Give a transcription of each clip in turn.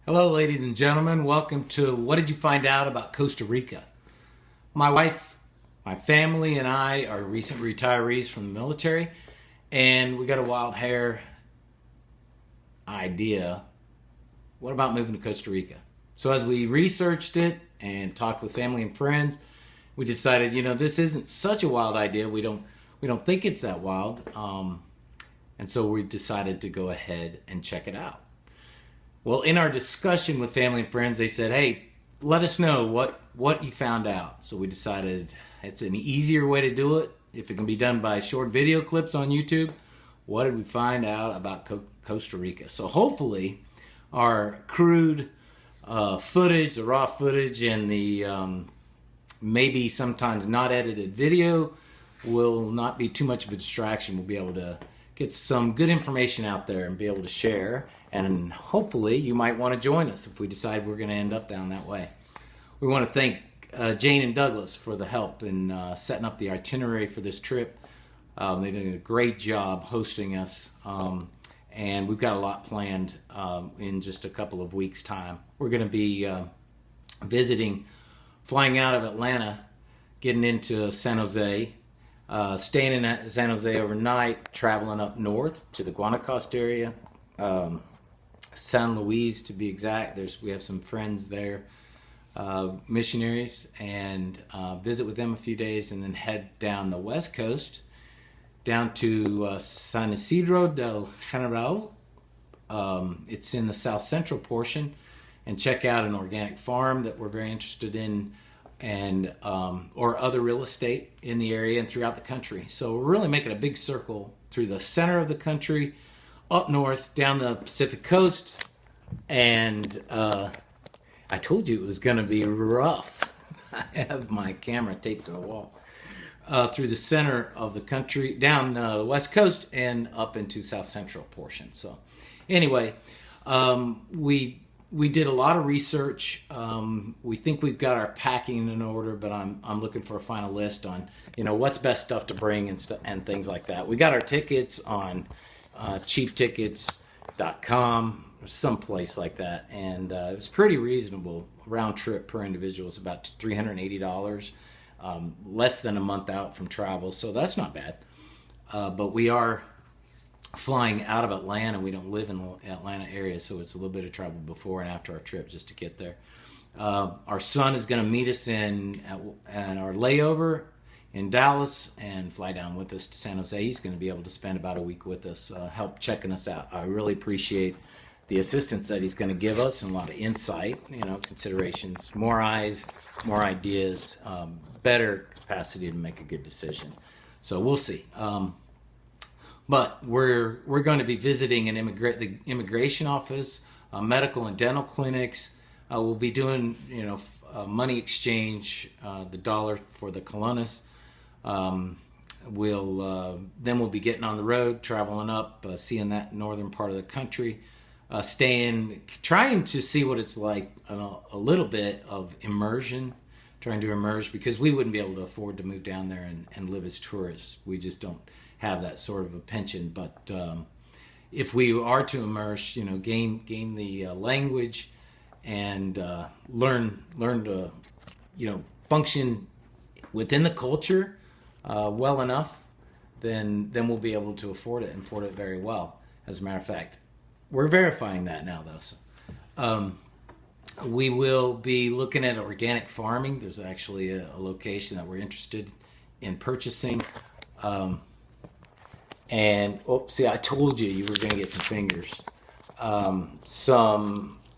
Hello, ladies and gentlemen. Welcome to What Did You Find Out About Costa Rica? My wife, my family, and I are recent retirees from the military, and we got a wild hair idea. What about moving to Costa Rica? So as we researched it and talked with family and friends, we decided, this isn't such a wild idea. We don't think it's that wild, and so we decided to go ahead and check it out. Well, in our discussion with family and friends, they said, hey, let us know what you found out. So we decided it's an easier way to do it. If it can be done by short video clips on YouTube, what did we find out about Costa Rica? So hopefully our crude footage, the raw footage, and the maybe sometimes not edited video will not be too much of a distraction. We'll be able to get some good information out there and be able to share. And hopefully you might want to join us if we decide we're going to end up down that way. We want to thank Jane and Douglas for the help in setting up the itinerary for this trip. They did a great job hosting us, and we've got a lot planned in just a couple of weeks' time. We're going to be flying out of Atlanta, getting into San Jose, staying in San Jose overnight, traveling up north to the Guanacaste area, San Luis to be exact. We have some friends there, missionaries, and visit with them a few days, and then head down the west coast, down to San Isidro del General. It's in the south central portion, and check out an organic farm that we're very interested in, and or other real estate in the area and throughout the country. So we're really making a big circle through the center of the country, up north, down the Pacific coast, and I told you it was going to be rough. I have my camera taped to the wall. Through the center of the country, down the west coast, and up into south central portion. So anyway, we did a lot of research. We think we've got our packing in order, but I'm looking for a final list on what's best stuff to bring and things like that. We got our tickets on cheaptickets.com, someplace like that, and it was pretty reasonable. Round trip per individual is about $380, less than a month out from travel, so that's not bad. But we are flying out of Atlanta. We don't live in the Atlanta area, so it's a little bit of travel before and after our trip just to get there. Our son is going to meet us at our layover in Dallas and fly down with us to San Jose. He's going to be able to spend about a week with us, help checking us out. I really appreciate the assistance that he's going to give us and a lot of insight, considerations, more eyes, more ideas, better capacity to make a good decision. So we'll see. But we're going to be visiting the immigration office, medical and dental clinics. We'll be doing money exchange, the dollar for the colones. We'll be getting on the road, traveling up, seeing that northern part of the country, trying to see what it's like, a little bit of immersion, trying to immerse, because we wouldn't be able to afford to move down there and live as tourists. We just don't have that sort of a pension. But if we are to immerse, gain the language and learn to function within the culture well enough, then we'll be able to afford it very well. As a matter of fact, we're verifying that now, though. So, we will be looking at organic farming. There's actually a location that we're interested in purchasing. And I told you were going to get some fingers.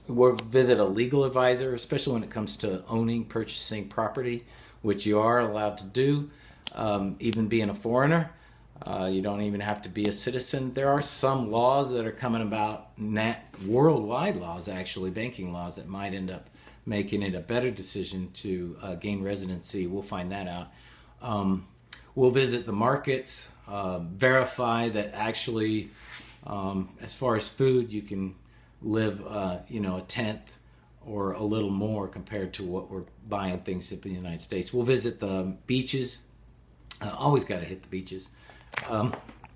We'll visit a legal advisor, especially when it comes to purchasing property, which you are allowed to do, even being a foreigner. You don't even have to be a citizen. There are some laws that are coming about, worldwide laws, actually, banking laws, that might end up making it a better decision to gain residency. We'll find that out. We'll visit the markets, verify that actually, as far as food, you can live, a tenth or a little more compared to what we're buying things up in the United States. We'll visit the beaches. Always got to hit the beaches,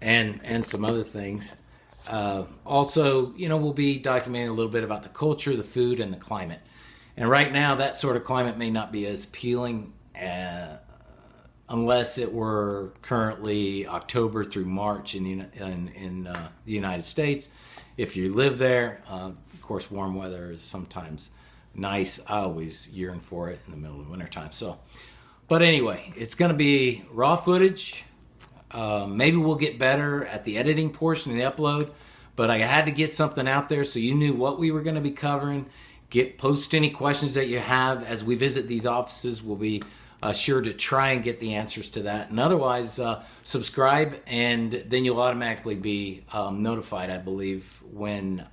and some other things. Also, we'll be documenting a little bit about the culture, the food, and the climate. And right now, that sort of climate may not be as appealing unless it were currently October through March in the United States. If you live there, of course, warm weather is sometimes nice. I always yearn for it in the middle of wintertime. But anyway, it's going to be raw footage. Maybe we'll get better at the editing portion of the upload, but I had to get something out there so you knew what we were going to be covering. Post any questions that you have as we visit these offices. We'll be sure to try and get the answers to that. And otherwise, subscribe, and then you'll automatically be notified, I believe, when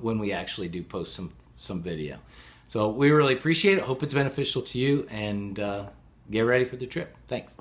we actually do post some video. So we really appreciate it. Hope it's beneficial to you, and get ready for the trip. Thanks.